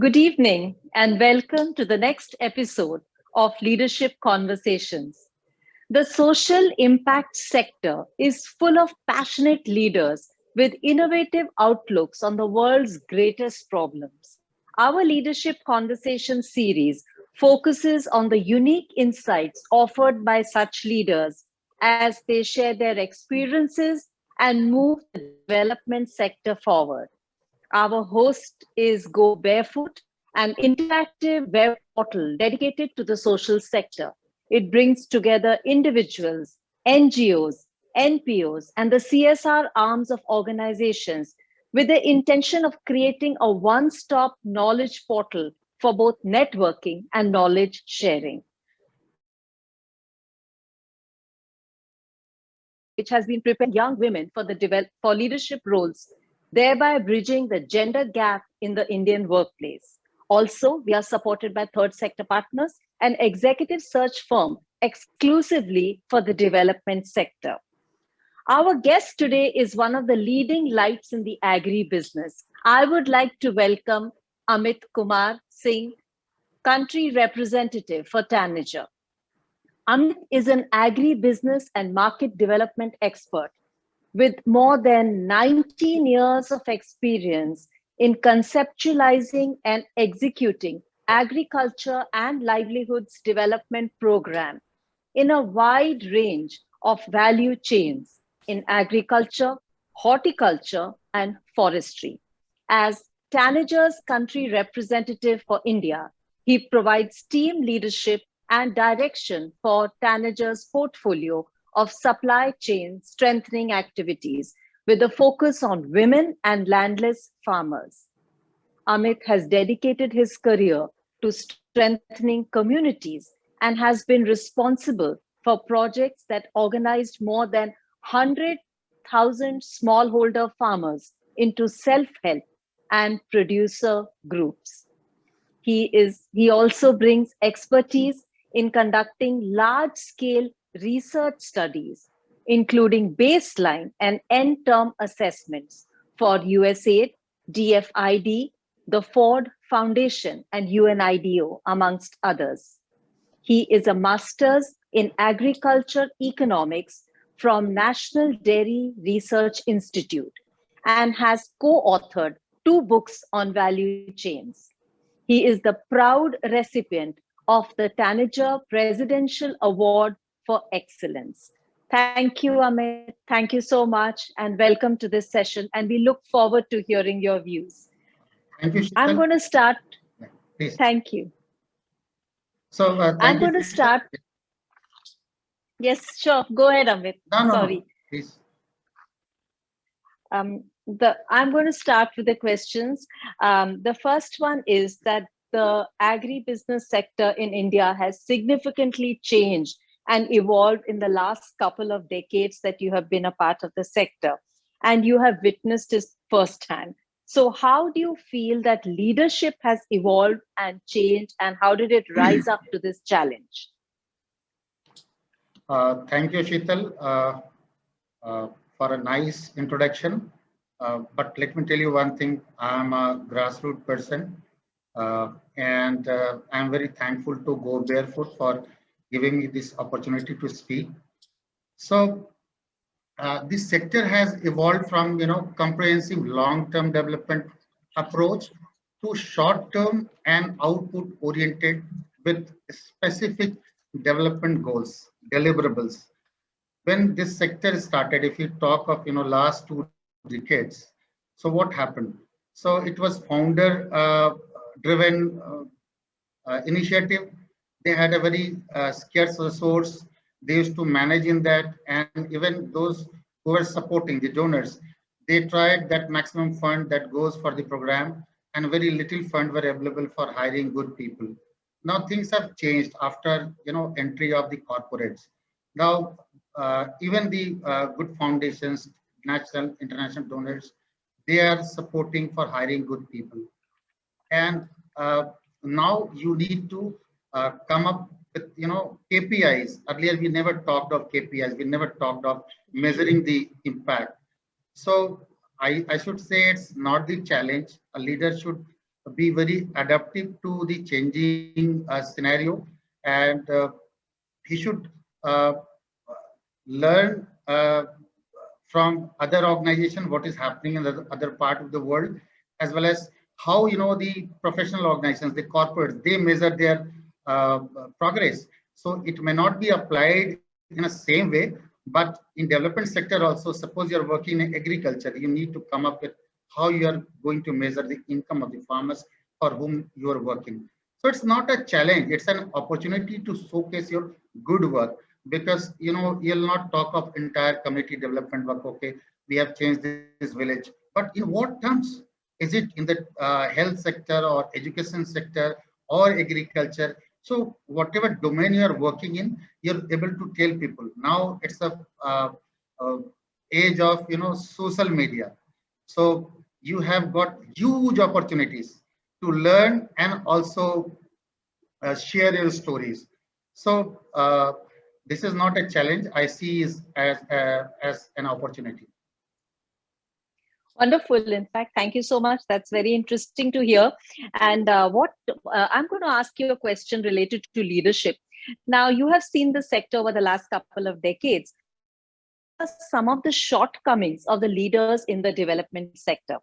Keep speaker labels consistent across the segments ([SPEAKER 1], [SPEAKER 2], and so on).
[SPEAKER 1] Good evening and welcome to the next episode of Leadership Conversations. The social impact sector is full of passionate leaders with innovative outlooks on the world's greatest problems. Our Leadership Conversation series focuses on the unique insights offered by such leaders as they share their experiences and move the development sector forward. Our host is Go Barefoot, an interactive web portal dedicated to the social sector. It brings together individuals, NGOs, NPOs, and the CSR arms of organizations with the intention of creating a one stop knowledge portal for both networking and knowledge sharing. Which has been preparing young women for for leadership roles, thereby bridging the gender gap in the Indian workplace. Also, we are supported by third sector partners, an executive search firm exclusively for the development sector. Our guest today is one of the leading lights in the agri business. I would like to welcome Amit Kumar Singh, country representative for Tanager. Amit is an agri-business and market development expert with more than 19 years of experience in conceptualizing and executing agriculture and livelihoods development program in a wide range of value chains in agriculture, horticulture, and forestry. As Tanager's country representative for India, he provides team leadership and direction for Tanager's portfolio of supply chain strengthening activities with a focus on women and landless farmers. Amit has dedicated his career to strengthening communities and has been responsible for projects that organized more than 100,000 smallholder farmers into self-help and producer groups. He also brings expertise in conducting large-scale research studies, including baseline and end-term assessments for USAID, DFID, the Ford Foundation, and UNIDO, amongst others. He is a master's in agriculture economics from National Dairy Research Institute and has co-authored two books on value chains. He is the proud recipient of the Tanager Presidential Award for Excellence. Thank you, Amit. Thank you so much, and welcome to this session. And we look forward to hearing your views.
[SPEAKER 2] Thank you,
[SPEAKER 1] I'm
[SPEAKER 2] Sheetal.
[SPEAKER 1] going to start.
[SPEAKER 2] Please.
[SPEAKER 1] Thank you.
[SPEAKER 2] Thank
[SPEAKER 1] I'm
[SPEAKER 2] you,
[SPEAKER 1] going to
[SPEAKER 2] Sheetal.
[SPEAKER 1] start. Yes, sure. Go ahead, Amit.
[SPEAKER 2] No.
[SPEAKER 1] Sorry.
[SPEAKER 2] Please.
[SPEAKER 1] I'm going to start with the questions. The first one is that the agribusiness sector in India has significantly changed and evolved in the last couple of decades that you have been a part of the sector, and you have witnessed it firsthand. So, how do you feel that leadership has evolved and changed, and how did it rise up to this challenge?
[SPEAKER 2] Thank you, Sheetal, for a nice introduction. But let me tell you one thing. I'm a grassroots person, and I'm very thankful to Go Barefoot for giving me this opportunity to speak. So, this sector has evolved from comprehensive long-term development approach to short-term and output-oriented with specific development goals, deliverables. When this sector started, if you talk of last 2 decades, so what happened? So it was founder-driven initiative. They had a very scarce resource. They used to manage in that, and even those who were supporting the donors, they tried that maximum fund that goes for the program, and very little fund were available for hiring good people. Now things have changed after entry of the corporates. Now even the good foundations, national, international donors, they are supporting for hiring good people. And now you need to come up with KPIs. Earlier we never talked of KPIs. We never talked of measuring the impact. So I should say it's not the challenge. A leader should be very adaptive to the changing scenario, and he should uh, learn from other organization what is happening in the other part of the world, as well as how the professional organizations, the corporates, they measure their progress. So it may not be applied in a same way, but in development sector also, suppose you're working in agriculture, you need to come up with how you are going to measure the income of the farmers for whom you are working. So it's not a challenge, it's an opportunity to showcase your good work, because you'll not talk of entire community development work. Okay, we have changed this village, but in what terms? Is it in the health sector or education sector or agriculture? So whatever domain you are working in, you're able to tell people. Now it's a uh, age of social media, so you have got huge opportunities to learn and also share your stories. So this is not a challenge. I see is as an opportunity.
[SPEAKER 1] Wonderful. In fact, thank you so much. That's very interesting to hear. And what I'm going to ask you a question related to leadership. Now, you have seen the sector over the last couple of decades. What are some of the shortcomings of the leaders in the development sector?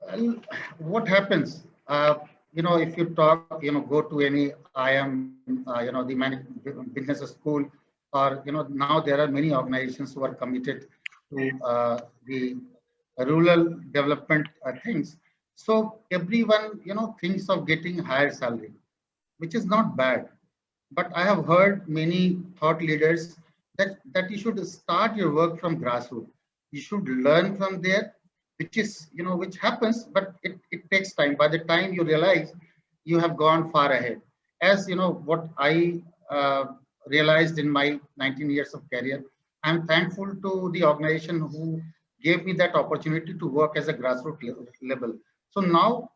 [SPEAKER 2] Well, what happens? If you talk, go to any IM, the business school, or now there are many organizations who are committed to the rural development things. So everyone, thinks of getting higher salary, which is not bad. But I have heard many thought leaders that you should start your work from grassroots. You should learn from there, which is which happens, but it takes time. By the time you realize, you have gone far ahead. As what I realized in my 19 years of career, I'm thankful to the organization who gave me that opportunity to work as a grassroots level. So now,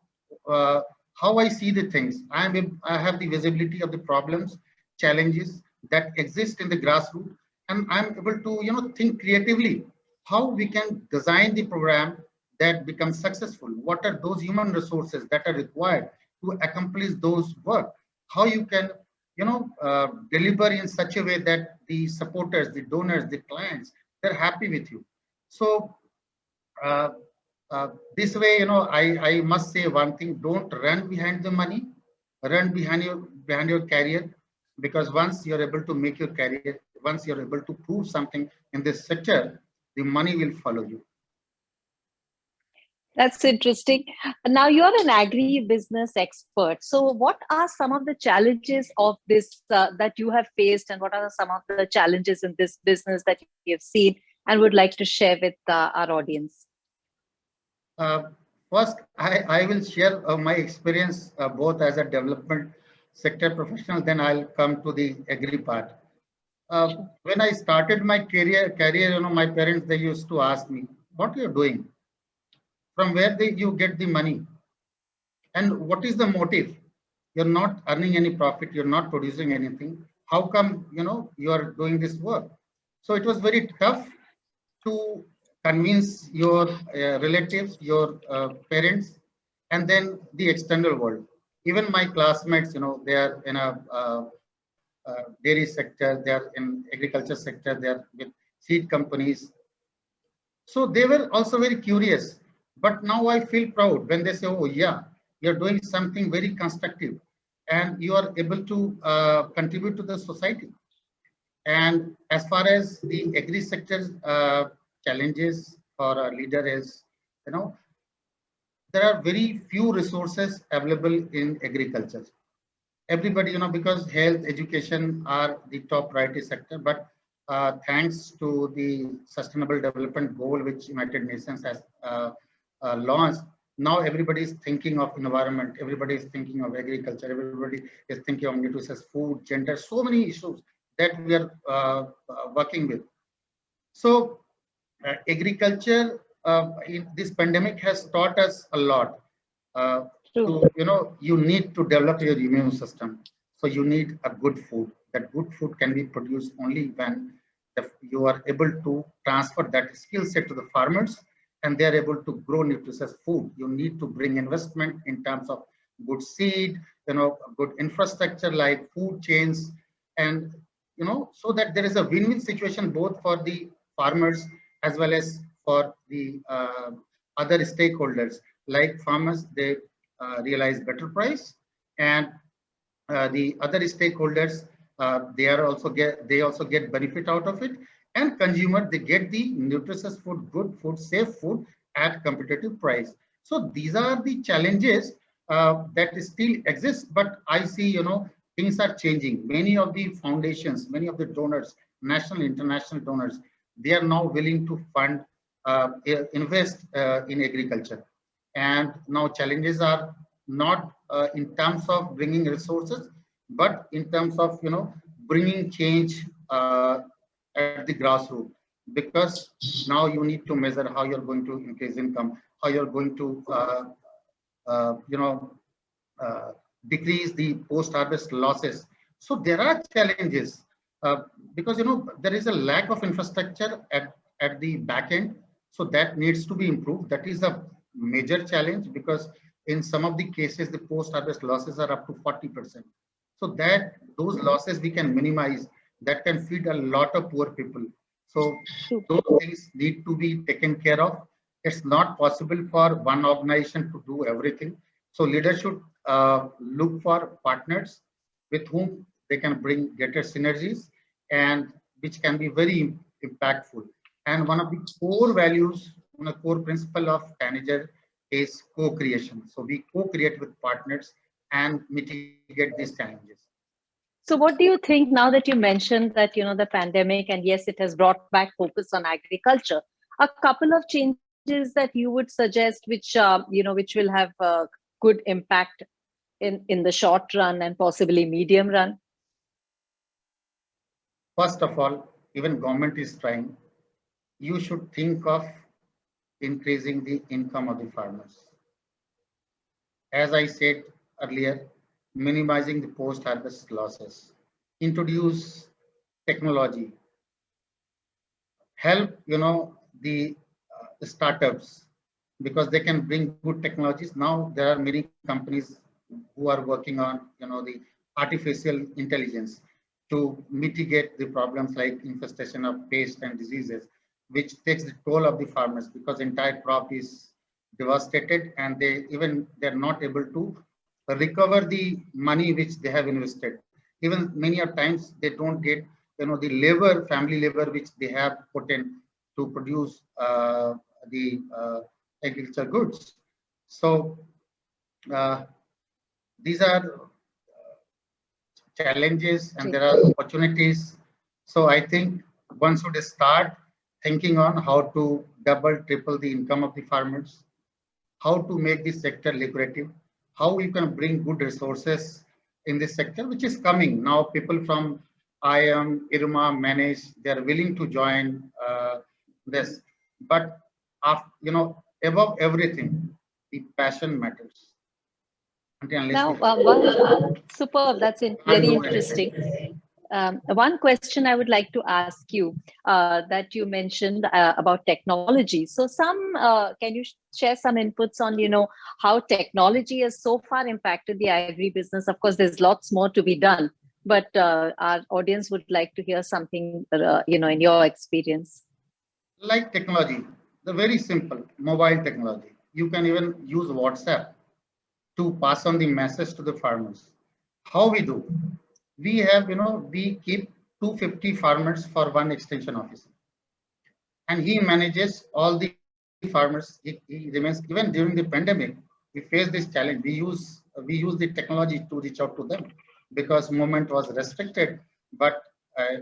[SPEAKER 2] uh, how I see the things, I have the visibility of the problems, challenges that exist in the grassroots, and I'm able to think creatively how we can design the program that becomes successful. What are those human resources that are required to accomplish those work? How you can deliver in such a way that the supporters, the donors, the clients, they're happy with you. So uh, this way, I must say one thing: don't run behind the money, run behind your career, because once you're able to make your career, once you're able to prove something in this sector, the money will follow you.
[SPEAKER 1] That's interesting. Now, you're an agri-business expert. So, what are some of the challenges of this that you have faced, and what are some of the challenges in this business that you have seen and would like to share with our audience?
[SPEAKER 2] Uh, First, I will share my experience both as a development sector professional, then I'll come to the agri part.
[SPEAKER 1] Sure.
[SPEAKER 2] When I started my career, my parents, they used to ask me, what you're doing? From where you get the money? And what is the motive? You're not earning any profit, you're not producing anything. How come, you are doing this work? So it was very tough to convince your relatives, your parents, and then the external world. Even my classmates, they are in a dairy sector, they are in agriculture sector, they are with seed companies. So they were also very curious. But now I feel proud when they say, oh, yeah, you're doing something very constructive and you are able to contribute to the society. And as far as the agri sector challenges for a leader is, you know, there are very few resources available in agriculture. Everybody, because health, education are the top priority sector, but thanks to the Sustainable Development Goal, which United Nations has launched, now everybody is thinking of environment, everybody is thinking of agriculture, everybody is thinking of nutrition, food, gender, so many issues that we are working with. So agriculture in this pandemic has taught us a lot. Uh,
[SPEAKER 1] True.
[SPEAKER 2] you need to develop your immune system. So you need a good food. That good food can be produced only when you are able to transfer that skill set to the farmers, and they are able to grow nutritious food. You need to bring investment in terms of good seed, good infrastructure like food chains, and so that there is a win-win situation both for the farmers as well as for the other stakeholders. Like farmers, they realize better price, and the other stakeholders, they also get benefit out of it, and consumer, they get the nutritious food, good food, safe food at competitive price. So these are the challenges that still exist, but I see things are changing. Many of the foundations, many of the donors, national, international donors, they are now willing to fund, invest in agriculture. And now challenges are not in terms of bringing resources, but in terms of bringing change at the grassroots. Because now you need to measure how you're going to increase income, how you're going to uh, you know uh, decrease the post-harvest losses. So there are challenges because there is a lack of infrastructure at the back end. So that needs to be improved. That is a major challenge, because in some of the cases the post-harvest losses are up to 40%. So that those losses we can minimize, that can feed a lot of poor people. So those things need to be taken care of. It's not possible for one organization to do everything. So leaders should look for partners with whom they can bring greater synergies, and which can be very impactful. And one of the core values, one of the core principle of Tanager is co-creation. So we co-create with partners and mitigate these challenges.
[SPEAKER 1] So what do you think, now that you mentioned that, the pandemic, and yes, it has brought back focus on agriculture, a couple of changes that you would suggest, which will have a good impact in the short run and possibly medium run?
[SPEAKER 2] First of all, even government is trying. You should think of increasing the income of the farmers. As I said earlier, minimizing the post-harvest losses. Introduce technology. Help, the startups, because they can bring good technologies. Now there are many companies who are working on, the artificial intelligence to mitigate the problems like infestation of pests and diseases, which takes the toll of the farmers, because entire crop is devastated, and they're not able to recover the money which they have invested. Even many of times they don't get the labor, family labor, which they have put in to produce the agriculture goods. So uh, these are challenges and there are opportunities. So I think one should start thinking on how to double, triple the income of the farmers, how to make this sector lucrative, how we can bring good resources in this sector, which is coming. Now people from IM, IRMA, Manage, they are willing to join this. But after, above everything, the passion matters.
[SPEAKER 1] Now, superb. That's very interesting. One question I would like to ask you, that you mentioned about technology. So can you share some inputs on, how technology has so far impacted the agribusiness? Of course, there's lots more to be done, but our audience would like to hear something, in your experience.
[SPEAKER 2] Like technology, the very simple mobile technology. You can even use WhatsApp to pass on the message to the farmers. How we do? We have, we keep 250 farmers for one extension officer, and he manages all the farmers. He remains, even during the pandemic, we faced this challenge. We use the technology to reach out to them, because movement was restricted, but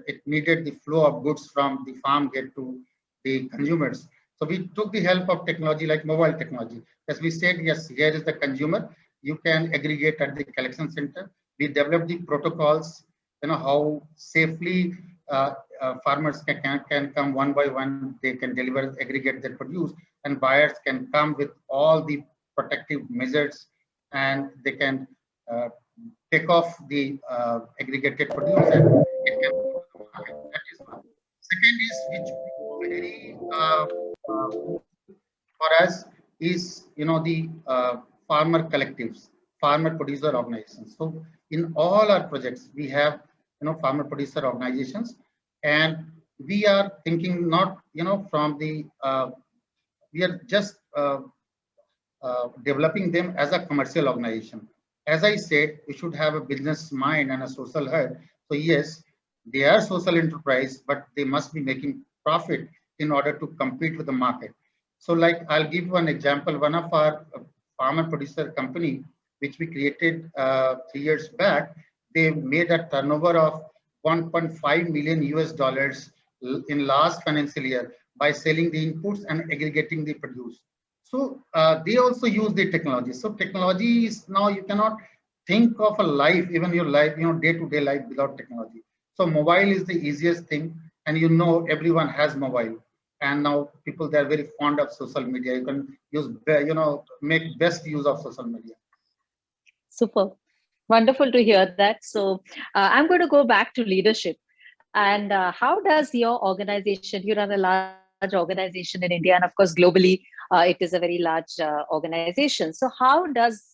[SPEAKER 2] it needed the flow of goods from the farm gate to the consumers. So we took the help of technology like mobile technology. As we said, yes, here is the consumer. You can aggregate at the collection center. We developed the protocols, how safely farmers can come one by one. They can deliver, aggregate their produce, and buyers can come with all the protective measures, and they can take off the aggregated produce, and it can go to the market. That is one. Second is, which very for us is, the farmer collectives, farmer producer organizations. So in all our projects, we have, farmer producer organizations, and we are thinking not, from the, we are just developing them as a commercial organization. As I said, we should have a business mind and a social heart. So yes, they are social enterprise, but they must be making profit in order to compete with the market. So like, I'll give one example. One of our farmer producer company, which we created 3 years back, they made a turnover of 1.5 million US dollars in last financial year by selling the inputs and aggregating the produce. So they also use the technology. So technology is now, you cannot think of a life, even your life, day-to-day life without technology. So mobile is the easiest thing, and everyone has mobile. And now people, they're very fond of social media. You can use, make best use of social media.
[SPEAKER 1] Super. Wonderful to hear that. So I'm going to go back to leadership. And how does your organization, you run a large organization in India, and of course, globally, it is a very large organization. So how does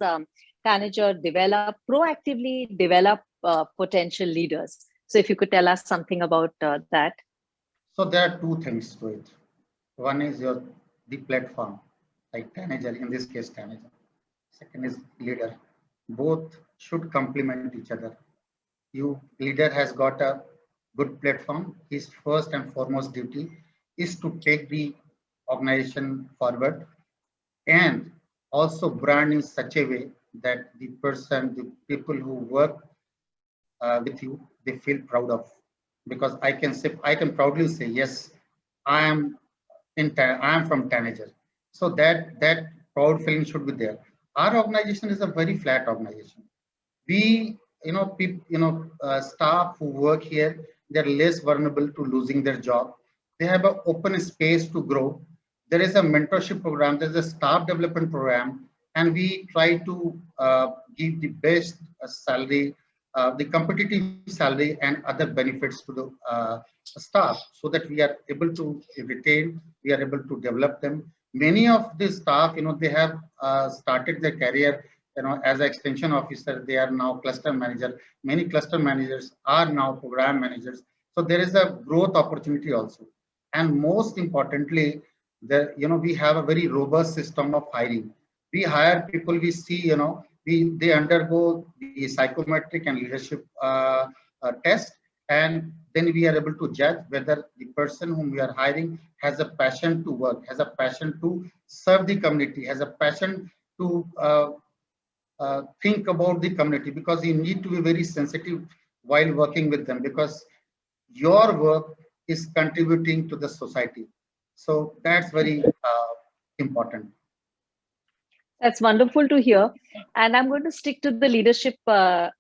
[SPEAKER 1] Tanager proactively develop potential leaders? So if you could tell us something about that.
[SPEAKER 2] So there are two things to it. One is the platform, like Tanager, in this case, Tanager. Second is leader. Both should complement each other. Leader has got a good platform. His first and foremost duty is to take the organization forward, and also brand in such a way that the people who work with you, they feel proud of. Because I can proudly say, yes, I am I am from Tanager. So that proud feeling should be there. Our organization is a very flat organization. We, staff who work here, they're less vulnerable to losing their job. They have an open space to grow. There is a mentorship program, there's a staff development program, and we try to give the best salary, the competitive salary and other benefits to the staff, so that we are able to retain, we are able to develop them. Many of the staff, they have started their career, as an extension officer. They are now cluster manager. Many cluster managers are now program managers. So there is a growth opportunity also. And most importantly, we have a very robust system of hiring. We hire people, we see, they undergo the psychometric and leadership test, and then we are able to judge whether the person whom we are hiring has a passion to work, has a passion to serve the community, has a passion to think about the community, because you need to be very sensitive while working with them, because your work is contributing to the society. So that's very important.
[SPEAKER 1] That's wonderful to hear. And I'm going to stick to the leadership, right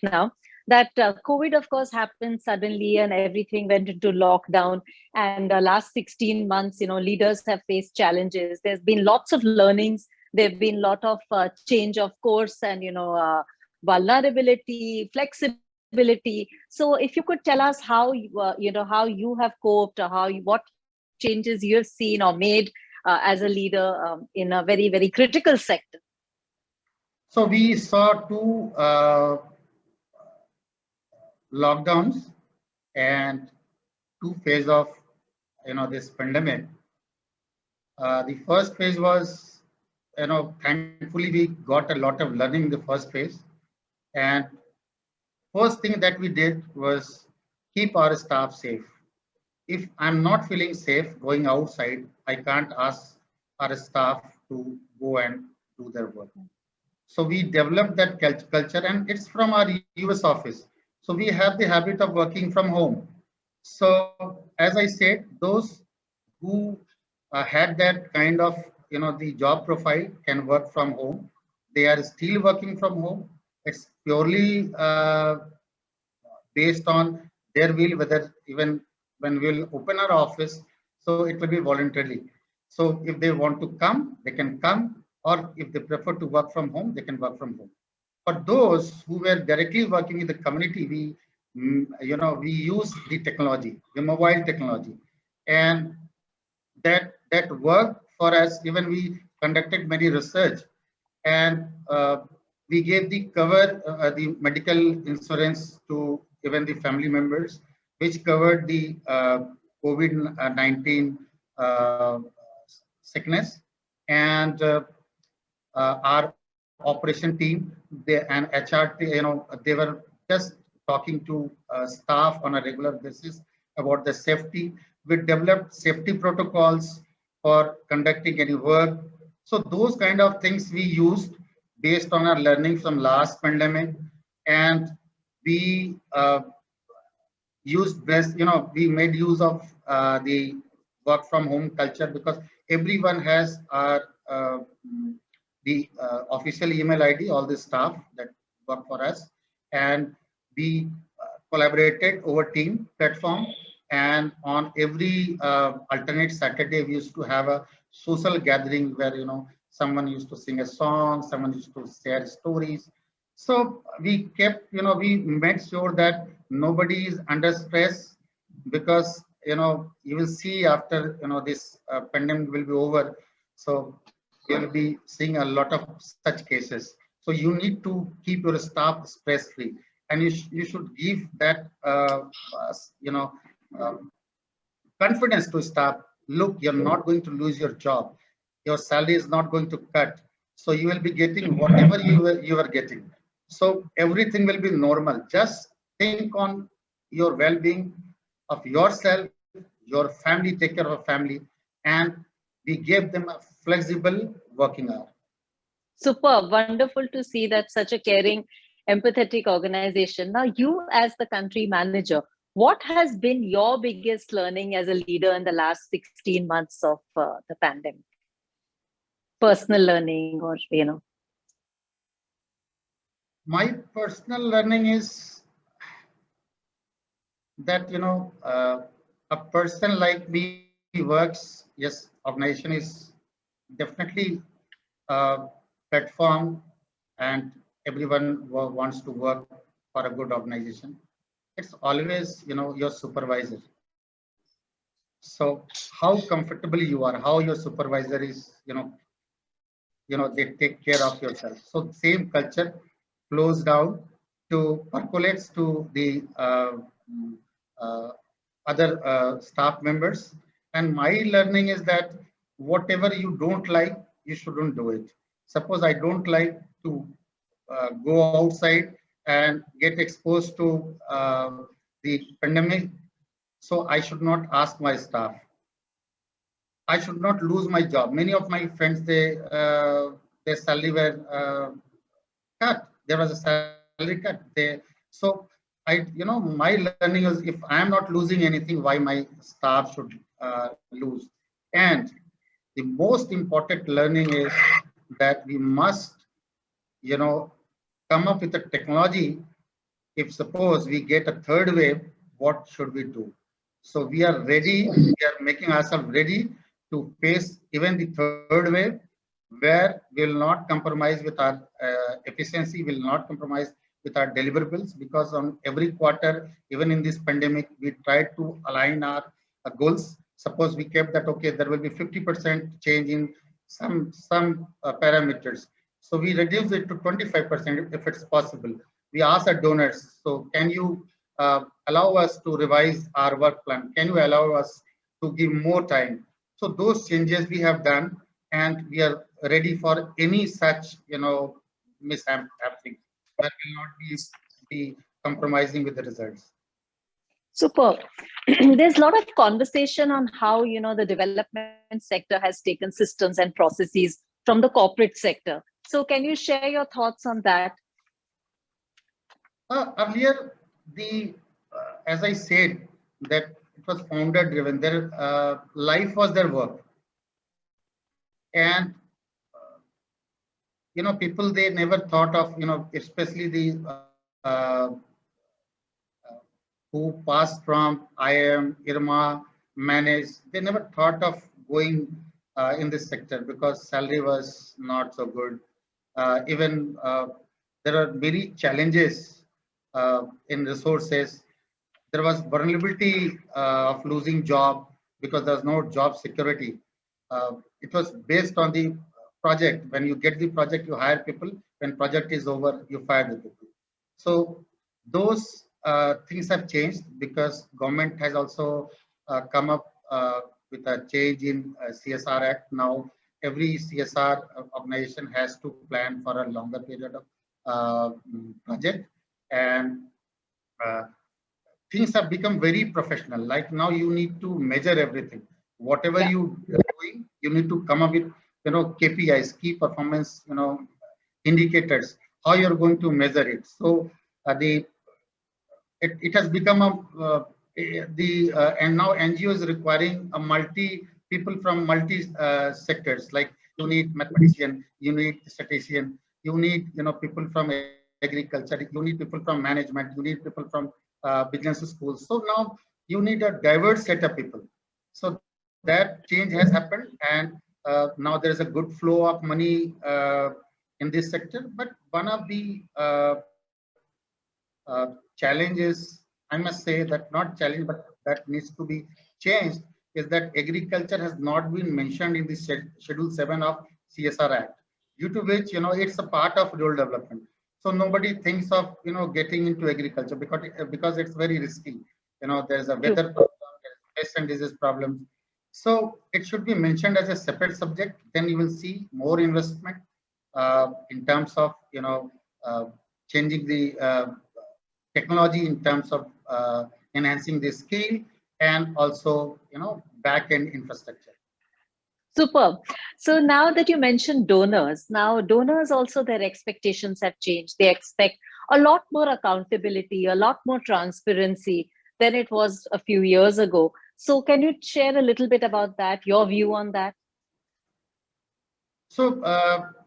[SPEAKER 1] now. That COVID, of course, happened suddenly and everything went into lockdown. And the last 16 months, leaders have faced challenges. There's been lots of learnings. There've been a lot of change of course and, vulnerability, flexibility. So if you could tell us how, how you have coped, or what changes you have seen or made as a leader in a very, very critical sector.
[SPEAKER 2] So we saw two lockdowns and two phases of this pandemic. The first phase was, thankfully we got a lot of learning in the first phase. And first thing that we did was keep our staff safe. If I'm not feeling safe going outside, I can't ask our staff to go and do their work. So we developed that culture, and it's from our US office. So we have the habit of working from home. So as I said, those who had that kind of, the job profile can work from home. They are still working from home. It's purely based on their will, whether even when we'll open our office, so it will be voluntarily. So if they want to come, they can come, or if they prefer to work from home, they can work from home. For those who were directly working in the community, we use the technology, the mobile technology, and that worked for us. Even we conducted many research, and we gave the cover, the medical insurance to even the family members, which covered the COVID-19 sickness. And our operation team, they, and HRT, they were just talking to staff on a regular basis about the safety. We developed safety protocols for conducting any work. So those kind of things we used based on our learning from last pandemic, and we used best, we made use of the work from home culture, because everyone has our the official email ID, all the staff that work for us, and we collaborated over team platform. And on every alternate Saturday, we used to have a social gathering where someone used to sing a song, someone used to share stories. So we kept, we made sure that nobody is under stress, because you will see after this pandemic will be over. So you will be seeing a lot of such cases. So you need to keep your staff stress free, and you should give that confidence to staff. Look, you're not going to lose your job. Your salary is not going to cut. So you will be getting whatever you are getting. So everything will be normal. Just think on your well-being of yourself, your family, take care of family, and we gave them a flexible working hour.
[SPEAKER 1] Super, wonderful to see that such a caring, empathetic organization. Now, you as the country manager, what has been your biggest learning as a leader in the last 16 months of the pandemic? Personal learning, or
[SPEAKER 2] My personal learning is that a person like me works. Yes, organization is definitely a platform, and everyone wants to work for a good organization. It's always your supervisor. So how comfortable you are, how your supervisor is, they take care of yourself. So same culture flows down to percolates to the uh, other staff members. And my learning is that whatever you don't like, you shouldn't do it. Suppose I don't like to go outside and get exposed to the pandemic, so I should not ask my staff. I should not lose my job. Many of my friends, their salary were cut. There was a salary cut. So my learning is, if I am not losing anything, why my staff should lose? And the most important learning is that we must, come up with a technology. If suppose we get a third wave, what should we do? So we are ready. We are making ourselves ready to face even the third wave, where we will not compromise with our efficiency, will not compromise with our deliverables, because on every quarter, even in this pandemic, we tried to align our goals. Suppose we kept that, okay, there will be 50% change in some parameters. So we reduce it to 25% if it's possible. We ask our donors, so can you allow us to revise our work plan? Can you allow us to give more time? So those changes we have done, and we are ready for any such, mishap happening. That will not be compromising with the results.
[SPEAKER 1] super. There's a lot of conversation on how the development sector has taken systems and processes from the corporate sector. So can you share your thoughts on that?
[SPEAKER 2] Earlier, as I said, that it was founder driven. Their life was their work, and people, they never thought of, especially the who passed from IIM, IRMA, managed, they never thought of going in this sector, because salary was not so good. Even there are many challenges in resources. There was vulnerability of losing job, because there's no job security. it was based on the project. When you get the project, you hire people. When project is over, you fire the people. So those things have changed because government has also come up with a change in CSR Act. Now every CSR organization has to plan for a longer period of project, and uh, things have become very professional. Like now you need to measure everything. Whatever
[SPEAKER 1] Yeah.
[SPEAKER 2] you are doing, you need to come up with, KPIs, key performance, indicators, how you're going to measure it. So it has become and now NGO is requiring a people from multi sectors. Like you need mathematician, you need statistician, you need people from agriculture, you need people from management, you need people from business schools. So now you need a diverse set of people. So that change has happened, and now there is a good flow of money in this sector. But one of the challenges, I must say, that not challenge, but that needs to be changed, is that agriculture has not been mentioned in the Schedule 7 of CSR Act, due to which, it's a part of rural development. So nobody thinks of, getting into agriculture because it's very risky. There's a
[SPEAKER 1] True.
[SPEAKER 2] weather problem, there's pest and disease problems. So it should be mentioned as a separate subject. Then you will see more investment in terms of, changing the technology, in terms of enhancing the skill, and also back end infrastructure.
[SPEAKER 1] Superb. So now that you mentioned donors, now donors also, their expectations have changed. They expect a lot more accountability, a lot more transparency than it was a few years ago. So can you share a little bit about that, your view on that?
[SPEAKER 2] So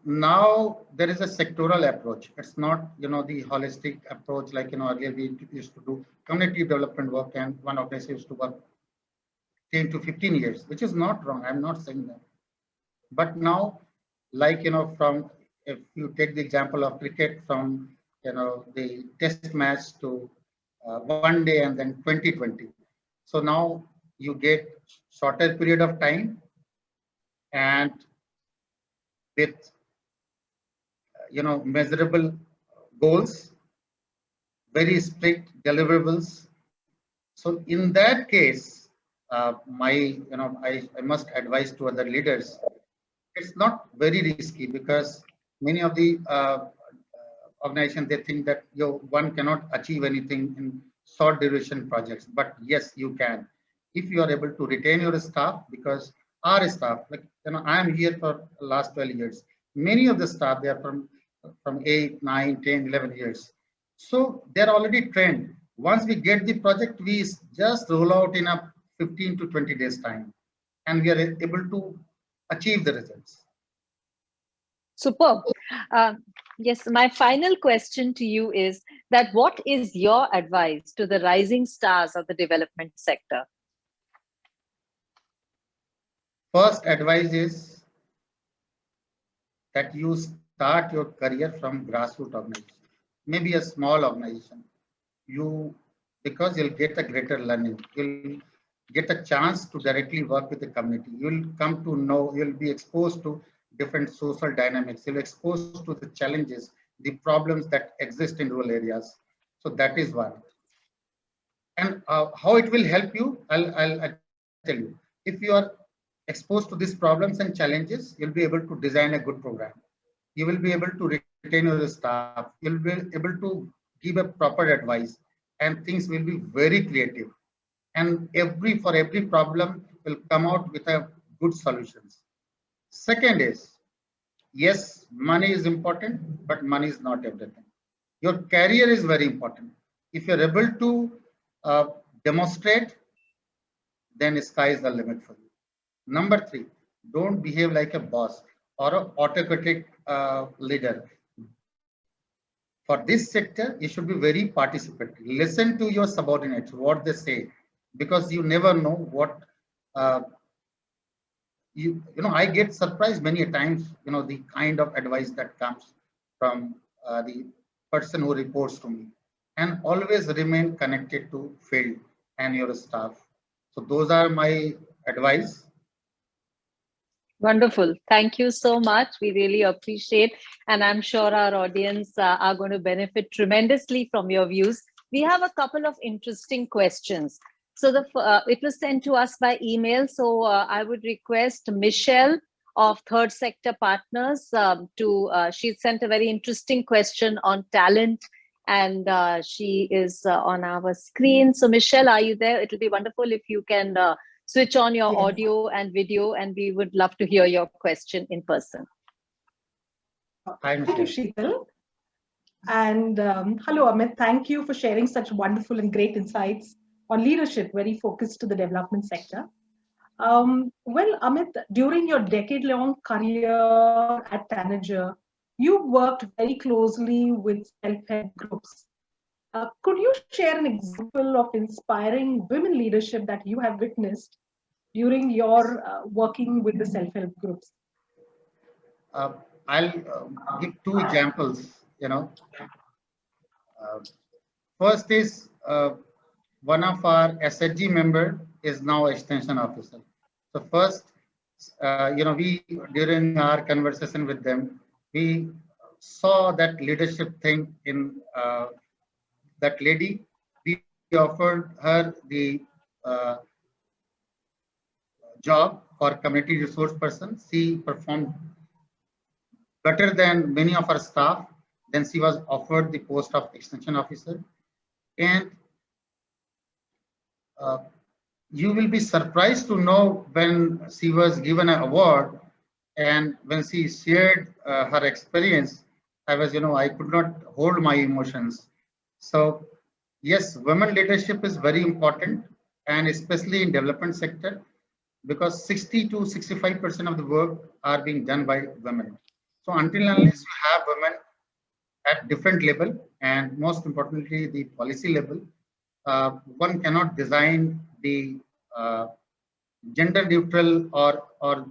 [SPEAKER 2] now there is a sectoral approach. It's not the holistic approach like earlier we used to do community development work, and one organization used to work 10 to 15 years, which is not wrong. I'm not saying that. But now, like, from, if you take the example of cricket, from, the test match to 1 day and then 2020. So now you get shorter period of time, and with, measurable goals, very strict deliverables. So in that case, I must advise to other leaders, it's not very risky, because many of the organizations, they think that one cannot achieve anything in short duration projects. But yes, you can, if you are able to retain your staff. Because our staff, like I am here for the last 12 years. Many of the staff, they are from 8, 9, 10, 11 years. So they're already trained. Once we get the project, we just roll out in a 15 to 20 days time, and we are able to achieve the results.
[SPEAKER 1] Superb. Yes, my final question to you is that what is your advice to the rising stars of the development sector?
[SPEAKER 2] First advice is that you start your career from grassroots organization, maybe a small organization. Because you'll get a greater learning. You'll get a chance to directly work with the community. You'll come to know, you'll be exposed to different social dynamics. You'll be exposed to the challenges, the problems that exist in rural areas. So that is one. And how it will help you, I'll tell you. If you are exposed to these problems and challenges, you'll be able to design a good program. You will be able to retain your staff. You'll be able to give a proper advice, and things will be very creative. And for every problem will come out with a good solutions. Second is, yes, money is important, but money is not everything. Your career is very important. If you're able to demonstrate, then sky is the limit for you. Number 3, don't behave like a boss or an autocratic leader. For this sector, you should be very participatory. Listen to your subordinates, what they say, because you never know what uh, I get surprised many times, the kind of advice that comes from the person who reports to me. And always remain connected to field and your staff. So those are my advice.
[SPEAKER 1] Wonderful. Thank you so much. We really appreciate, and I'm sure our audience are going to benefit tremendously from your views. We have a couple of interesting questions. So it was sent to us by email. So I would request Michelle of Third Sector Partners she sent a very interesting question on talent, and she is on our screen. So Michelle, are you there? It'll be wonderful if you can switch on your audio and video, and we would love to hear your question in person.
[SPEAKER 3] Thank you, Sheetal. And hello, Amit. Thank you for sharing such wonderful and great insights on leadership, very focused to the development sector. Well, Amit, during your decade-long career at Tanager, you worked very closely with self-help groups. Could you share an example of inspiring women leadership that you have witnessed during your working with the self-help groups?
[SPEAKER 2] I'll give two examples. First is one of our SHG member is now extension officer. So first, we during our conversation with them, we saw that leadership thing in that lady. We offered her the job for community resource person. She performed better than many of our staff. Then she was offered the post of extension officer. And you will be surprised to know when she was given an award and when she shared her experience, I could not hold my emotions. So yes, women leadership is very important, and especially in development sector, because 60 to 65% of the work are being done by women. So until unless you have women at different level, and most importantly, the policy level, one cannot design the gender neutral or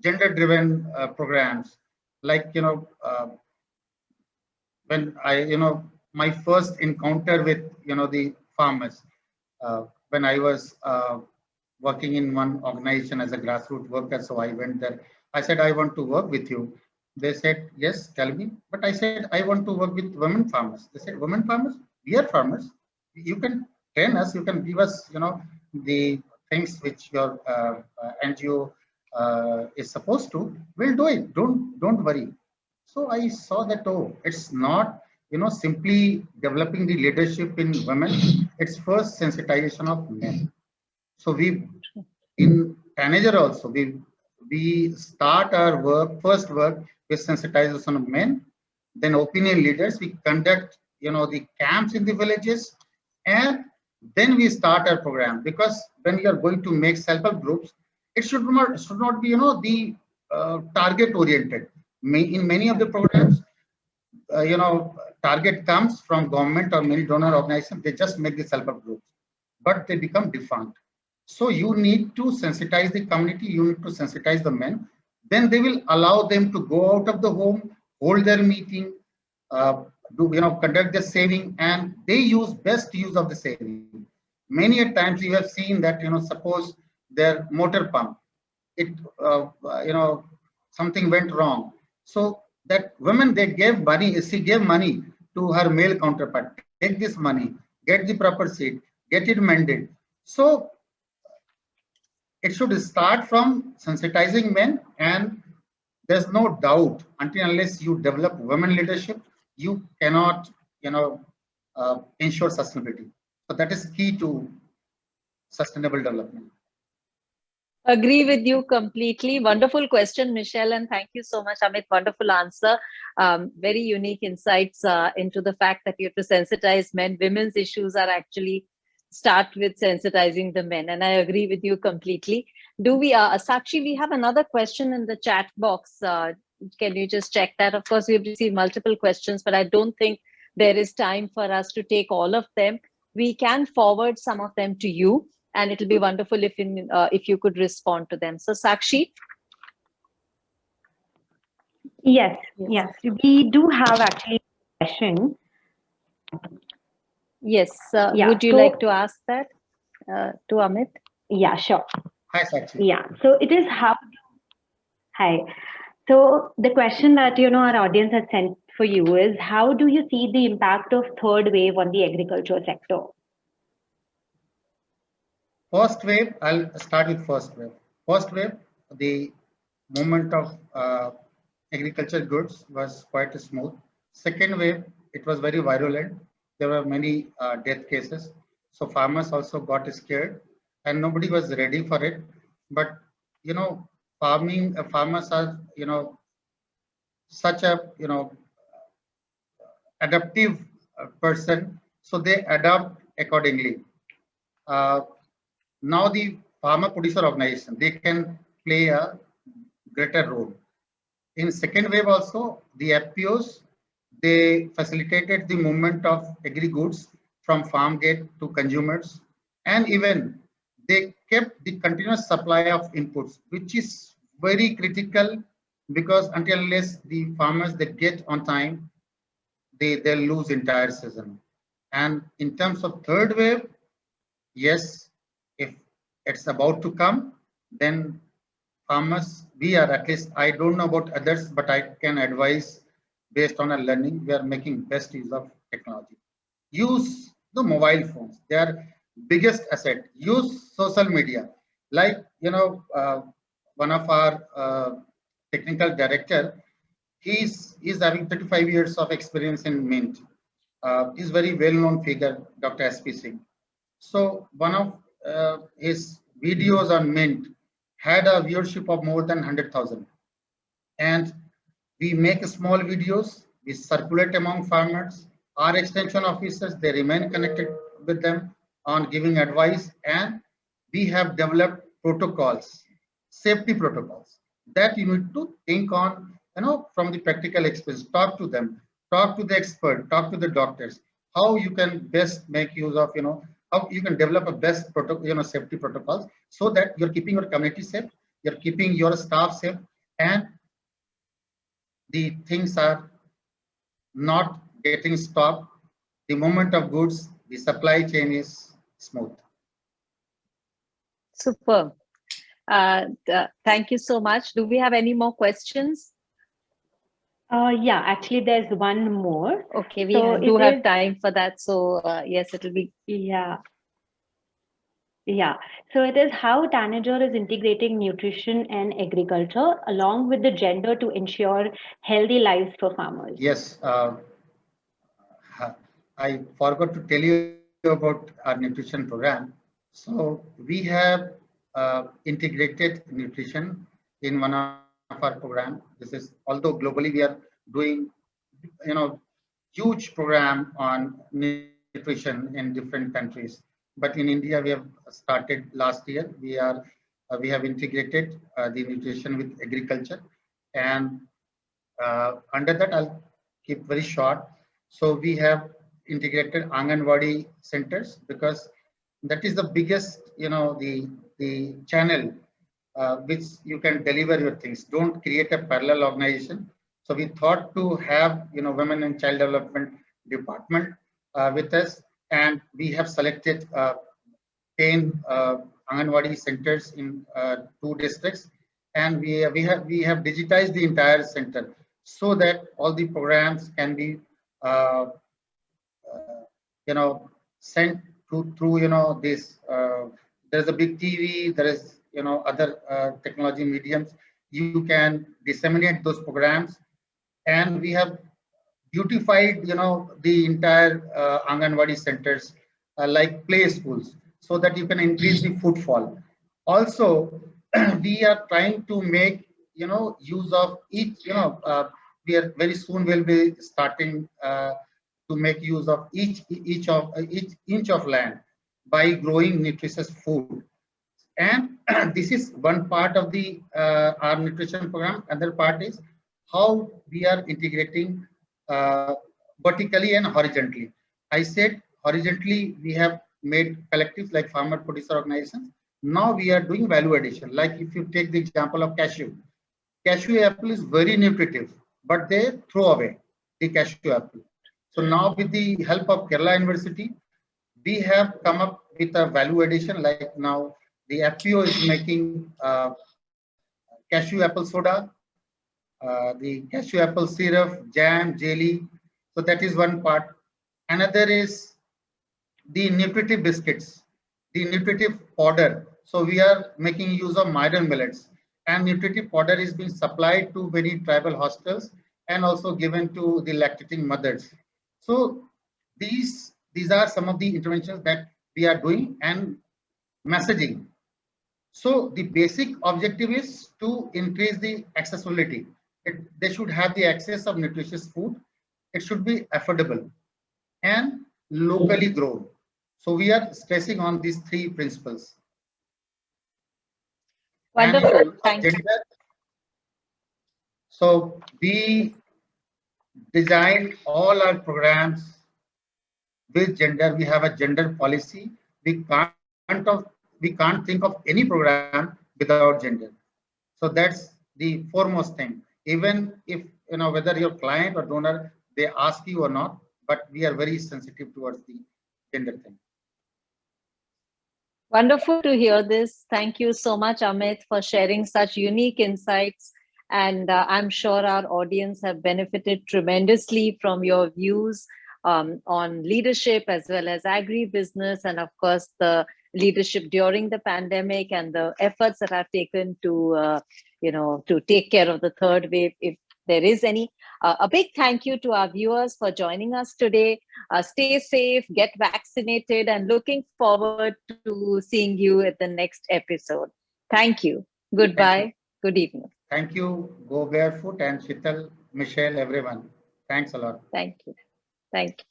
[SPEAKER 2] gender driven programs. Like when my first encounter with the farmers, when I was working in one organization as a grassroots worker, so I went there. I said, I want to work with you. They said, yes, tell me. But I said, I want to work with women farmers. They said, women farmers? We are farmers. You can train us. You can give us, the things which your NGO is supposed to. We'll do it. Don't worry. So I saw that, oh, it's not, simply developing the leadership in women. It's first sensitization of men. So we, in Tanager also, we start our first work with sensitization of men, then opinion leaders. We conduct, the camps in the villages, and then we start our program. Because when you are going to make self-help groups, it should not be, the target oriented. In many of the programs, target comes from government or many donor organizations. They just make the self-help groups, but they become defunct. So you need to sensitize the community, you need to sensitize the men. Then they will allow them to go out of the home, hold their meeting, conduct the saving, and they use best use of the saving. Many a times you have seen that, suppose their motor pump, something went wrong. So that women, she gave money to her male counterpart. Take this money, get the proper seat, get it mended. So it should start from sensitizing men, and there's no doubt until unless you develop women leadership, you cannot, ensure sustainability. So that is key to sustainable development.
[SPEAKER 1] Agree with you completely. Wonderful question, Michelle, and thank you so much, Amit. Wonderful answer. Very unique insights into the fact that you have to sensitize men. Women's issues are actually start with sensitizing the men, and I agree with you completely. Do we, Sakshi, we have another question in the chat box. Can you just check that? Of course, we've received multiple questions, but I don't think there is time for us to take all of them. We can forward some of them to you, and it'll be wonderful if you could respond to them. So, Sakshi?
[SPEAKER 4] Yes. We do have actually a question.
[SPEAKER 1] Yes. Would you like to ask that to Amit?
[SPEAKER 4] Yeah, sure.
[SPEAKER 2] Hi, Sakshi.
[SPEAKER 4] Yeah. So it is how. Hi. So the question that our audience has sent for you is, how do you see the impact of third wave on the agriculture sector?
[SPEAKER 2] First wave, I'll start with first wave. First wave, the movement of agriculture goods was quite smooth. Second wave, it was very virulent. There were many death cases. So farmers also got scared and nobody was ready for it. But, farmers are, such a, adaptive person. So they adapt accordingly. Uh, Now the farmer producer organization, they can play a greater role. In second wave also, the FPOs, they facilitated the movement of agri goods from farm gate to consumers, and even they kept the continuous supply of inputs, which is very critical because until unless the farmers they get on time, they'll lose entire season. And in terms of third wave, yes, if it's about to come, then farmers, we are at least, I don't know about others, but I can advise based on our learning, we are making best use of technology. Use the mobile phones, they are biggest asset. Use social media. Like, one of our technical director, he's having 35 years of experience in Mint. He's very well-known figure, Dr. S.P. Singh. So one of his videos on Mint had a viewership of more than 100,000. And we make small videos, we circulate among farmers. Our extension officers, they remain connected with them on giving advice. And we have developed protocols, safety protocols that you need to think on, from the practical experience. Talk to them, talk to the expert, talk to the doctors, how you can best make use of, how you can develop a best protocol, safety protocols so that you're keeping your community safe, you're keeping your staff safe, and the things are not getting stopped. The movement of goods, the supply chain is smooth.
[SPEAKER 1] Super. Thank you so much. Do we have any more questions?
[SPEAKER 4] Yeah, actually, there's one more.
[SPEAKER 1] Okay, we
[SPEAKER 4] So
[SPEAKER 1] do
[SPEAKER 4] it
[SPEAKER 1] have
[SPEAKER 4] is-
[SPEAKER 1] time for that. So yes, it'll be.
[SPEAKER 4] Yeah. Yeah. So it is how Tanager is integrating nutrition and agriculture along with the gender to ensure healthy lives for farmers.
[SPEAKER 2] Yes, I forgot to tell you about our nutrition program. So we have integrated nutrition in one of our program. This is, although globally we are doing, huge program on nutrition in different countries. But in India, we have started last year. We have integrated the nutrition with agriculture, and under that, I'll keep very short. So we have integrated Anganwadi centers because that is the biggest, the channel which you can deliver your things. Don't create a parallel organization. So we thought to have, women and child development department with us, and we have selected 10 Anganwadi centers in 2 districts, and we have digitized the entire center so that all the programs can be uh, sent through this. There's a big TV. There is other technology mediums. You can disseminate those programs, and we have beautified the entire Anganwadi centers like play schools so that you can increase the footfall. Also, we are trying to make use of each we are very soon will be starting to make use of each inch of land by growing nutritious food. And this is one part of the our nutrition program. Other part is how we are integrating uh, vertically and horizontally. I said horizontally we have made collectives like farmer producer organizations. Now we are doing value addition. Like if you take the example of cashew, cashew apple is very nutritive, but they throw away the cashew apple. So now with the help of Kerala University, we have come up with a value addition. Like now The FPO is making cashew apple soda, the cashew apple syrup, jam, jelly. So that is one part. Another is the nutritive biscuits, the nutritive powder. So we are making use of myron millets, and nutritive powder is being supplied to many tribal hospitals and also given to the lactating mothers. So these are some of the interventions that we are doing and messaging. So the basic objective is to increase the accessibility. They should have the access of nutritious food. It should be affordable and locally grown. So we are stressing on these three principles.
[SPEAKER 1] Wonderful. Thank you.
[SPEAKER 2] Gender, so we design all our programs with gender. We have a gender policy. We can't think of any program without gender. So that's the foremost thing. Even if whether your client or donor they ask you or not, but we are very sensitive towards the gender thing.
[SPEAKER 1] Wonderful to hear this. Thank you so much, Amit, for sharing such unique insights. And I'm sure our audience have benefited tremendously from your views on leadership as well as agribusiness, and of course, the leadership during the pandemic and the efforts that I've taken to, to take care of the third wave, if there is any. A big thank you to our viewers for joining us today. Stay safe, get vaccinated, and looking forward to seeing you at the next episode. Thank you. Goodbye.
[SPEAKER 2] Thank you.
[SPEAKER 1] Good evening.
[SPEAKER 2] Thank you. Go Barefoot and Shital, Michelle, everyone. Thanks a lot.
[SPEAKER 1] Thank you. Thank you.